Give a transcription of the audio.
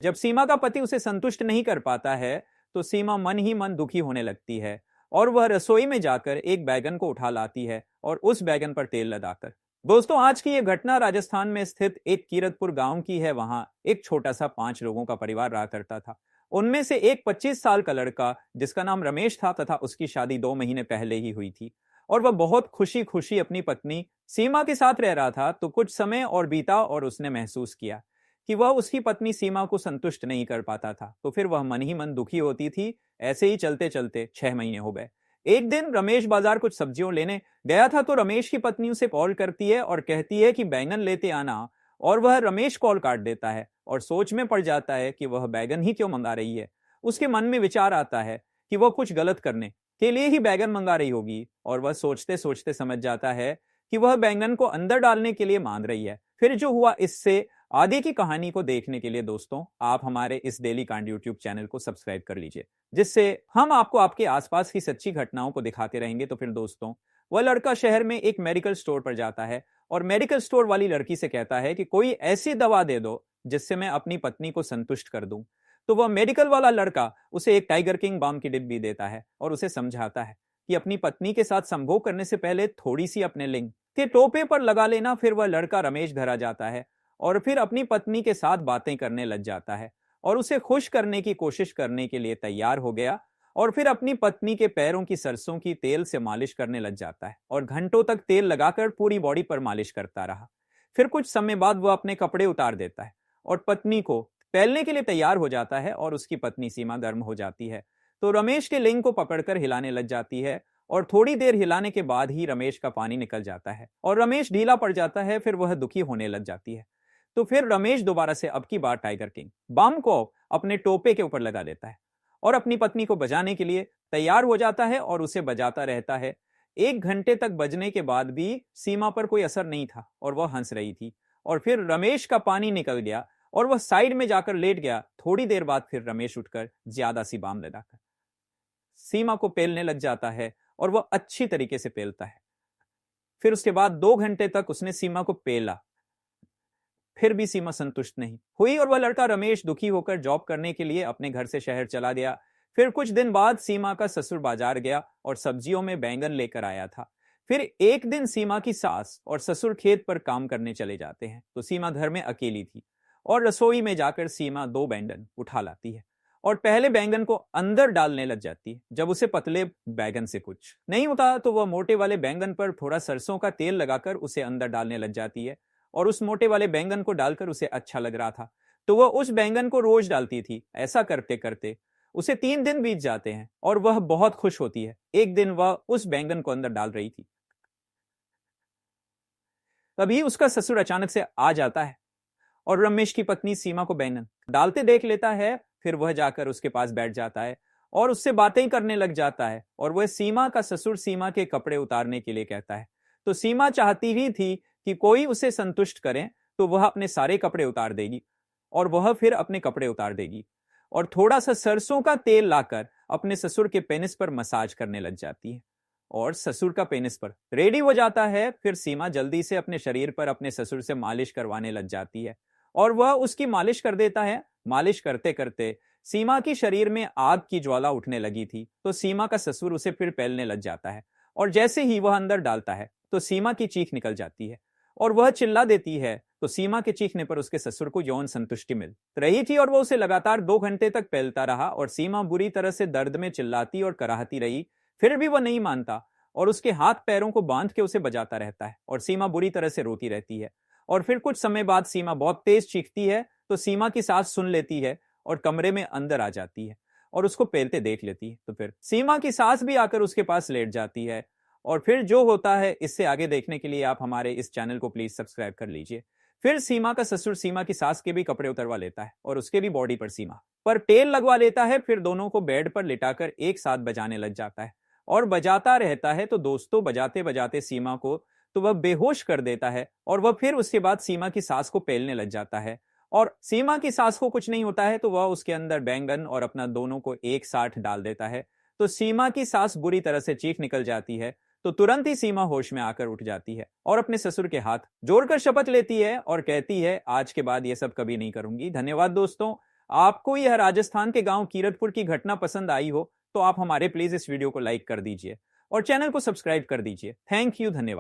जब सीमा का पति उसे संतुष्ट नहीं कर पाता है तो सीमा मन ही मन दुखी होने लगती है और वह रसोई में जाकर एक बैगन को उठा लाती है और उस बैगन पर तेल लगाकर। दोस्तों, आज की यह घटना राजस्थान में स्थित एक कीरतपुर गांव की है। वहां एक छोटा सा 5 लोगों का परिवार रहा करता था। उनमें से एक 25 साल का लड़का जिसका नाम रमेश था तथा उसकी शादी 2 महीने पहले ही हुई थी और वह बहुत खुशी खुशी अपनी पत्नी सीमा के साथ रह रहा था। तो कुछ समय और बीता और उसने महसूस किया कि वह उसकी पत्नी सीमा को संतुष्ट नहीं कर पाता था। तो फिर वह मन ही मन दुखी होती थी। ऐसे ही चलते चलते 6 महीने हो गए। एक दिन रमेश बाजार कुछ सब्जियों लेने गया था तो रमेश की पत्नी उसे कॉल करती है और कहती है कि बैंगन लेते आना। और वह रमेश कॉल काट देता है और सोच में पड़ जाता है कि वह बैगन ही क्यों मंगा रही है। उसके मन में विचार आता है कि वह कुछ गलत करने के लिए ही बैगन मंगा रही होगी और वह सोचते सोचते समझ जाता है कि वह बैंगन को अंदर डालने के लिए मान रही है। फिर जो हुआ, इससे आगे की कहानी को देखने के लिए दोस्तों आप हमारे इस डेली कांड यूट्यूब चैनल को सब्सक्राइब कर लीजिए, जिससे हम आपको आपके आसपास की सच्ची घटनाओं को दिखाते रहेंगे। तो फिर दोस्तों, वह लड़का शहर में एक मेडिकल स्टोर पर जाता है और मेडिकल स्टोर वाली लड़की से कहता है कि कोई ऐसी दवा दे दो जिससे मैं अपनी पत्नी को संतुष्ट कर दूं। तो वह मेडिकल वाला लड़का उसे एक टाइगर किंग बाम की डिब्बी देता है और उसे समझाता है कि अपनी पत्नी के साथ संभोग करने से पहले थोड़ी सी अपने लिंग के टोपे पर लगा लेना। फिर वह लड़का रमेश घर आ जाता है और फिर अपनी पत्नी के साथ बातें करने लग जाता है और उसे खुश करने की कोशिश करने के लिए तैयार हो गया और फिर अपनी पत्नी के पैरों की सरसों की तेल से मालिश करने लग जाता है और घंटों तक तेल लगाकर पूरी बॉडी पर मालिश करता रहा। फिर कुछ समय बाद वह अपने कपड़े उतार देता है और पत्नी को पहनने के लिए तैयार हो जाता है और उसकी पत्नी सीमा गर्म हो जाती है तो रमेश के लिंग को पकड़कर हिलाने लग जाती है और थोड़ी देर हिलाने के बाद ही रमेश का पानी निकल जाता है और रमेश ढीला पड़ जाता है। फिर वह दुखी होने लग जाती है। तो फिर रमेश दोबारा से अब की बार टाइगर किंग बम को अपने टोपे के ऊपर लगा देता है और अपनी पत्नी को बजाने के लिए तैयार हो जाता है और उसे बजाता रहता है। 1 घंटे तक बजने के बाद भी सीमा पर कोई असर नहीं था और वह हंस रही थी। और फिर रमेश का पानी निकल गया और वह साइड में जाकर लेट गया। थोड़ी देर बाद फिर रमेश उठकर ज्यादा सी बाम लगाकर सीमा को पेलने लग जाता है और वह अच्छी तरीके से पेलता है। फिर उसके बाद 2 घंटे तक उसने सीमा को पेला, फिर भी सीमा संतुष्ट नहीं हुई और वह लड़का रमेश दुखी होकर जॉब करने के लिए अपने घर से शहर चला गया। फिर कुछ दिन बाद सीमा का ससुर बाजार गया और सब्जियों में बैंगन लेकर आया था। फिर एक दिन सीमा की सास और ससुर खेत पर काम करने चले जाते हैं तो सीमा घर में अकेली थी और रसोई में जाकर सीमा 2 बैंगन उठा लाती है और पहले बैंगन को अंदर डालने लग जाती है। जब उसे पतले बैंगन से कुछ नहीं होता तो वह मोटे वाले बैंगन पर थोड़ा सरसों का तेल लगाकर उसे अंदर डालने लग जाती है और उस मोटे वाले बैंगन को डालकर उसे अच्छा लग रहा था तो वह उस बैंगन को रोज डालती थी। ऐसा करते करते उसे 3 दिन बीत जाते हैं और वह बहुत खुश होती है। एक दिन वह उस बैंगन को अंदर डाल रही थी, तभी उसका ससुर अचानक से आ जाता है और रमेश की पत्नी सीमा को बैंगन डालते देख लेता है। फिर वह जाकर उसके पास बैठ जाता है और उससे बातें करने लग जाता है और वह सीमा का ससुर सीमा के कपड़े उतारने के लिए कहता है। तो सीमा चाहती ही थी कि कोई उसे संतुष्ट करे तो वह अपने सारे कपड़े उतार देगी और वह फिर अपने कपड़े उतार देगी और थोड़ा सा सरसों का तेल लाकर अपने ससुर के पेनिस पर मसाज करने लग जाती है और ससुर का पेनिस पर रेडी हो जाता है। फिर सीमा जल्दी से अपने शरीर पर अपने ससुर से मालिश करवाने लग जाती है और वह उसकी मालिश कर देता है। मालिश करते करते सीमा की शरीर में आग की ज्वाला उठने लगी थी तो सीमा का ससुर उसे फिर पेलने लग जाता है और जैसे ही वह अंदर डालता है तो सीमा की चीख निकल जाती है और वह चिल्ला देती है। तो सीमा के चीखने पर उसके ससुर को यौन संतुष्टि मिल रही थी और वह उसे लगातार 2 घंटे तक पेलता रहा और सीमा बुरी तरह से दर्द में चिल्लाती और कराहती रही। फिर भी वह नहीं मानता और उसके हाथ पैरों को बांध के उसे बजाता रहता है और सीमा बुरी तरह से रोती रहती है। और फिर कुछ समय बाद सीमा बहुत तेज चीखती है तो सीमा की सास सुन लेती है और कमरे में अंदर आ जाती है और उसको पेलते देख लेती है। तो फिर सीमा की सास भी आकर उसके पास लेट जाती है और फिर जो होता है इससे आगे देखने के लिए आप हमारे इस चैनल को प्लीज सब्सक्राइब कर लीजिए। फिर सीमा का ससुर सीमा की सास के भी कपड़े उतरवा लेता है और उसके भी बॉडी पर सीमा पर तेल लगवा लेता है। फिर दोनों को बेड पर लिटाकर एक साथ बजाने लग जाता है और बजाता रहता है। तो दोस्तों, बजाते बजाते सीमा को तो वह बेहोश कर देता है और वह फिर उसके बाद सीमा की सास को पेलने लग जाता है और सीमा की सास को कुछ नहीं होता है तो वह उसके अंदर बैंगन और अपना दोनों को एक साथ डाल देता है। तो सीमा की सास बुरी तरह से चीख निकल जाती है तो तुरंत ही सीमा होश में आकर उठ जाती है और अपने ससुर के हाथ जोड़कर शपथ लेती है और कहती है आज के बाद ये सब कभी नहीं करूंगी। धन्यवाद दोस्तों, आपको यह राजस्थान के गांव कीरतपुर की घटना पसंद आई हो तो आप हमारे प्लीज इस वीडियो को लाइक कर दीजिए और चैनल को सब्सक्राइब कर दीजिए। थैंक यू, धन्यवाद।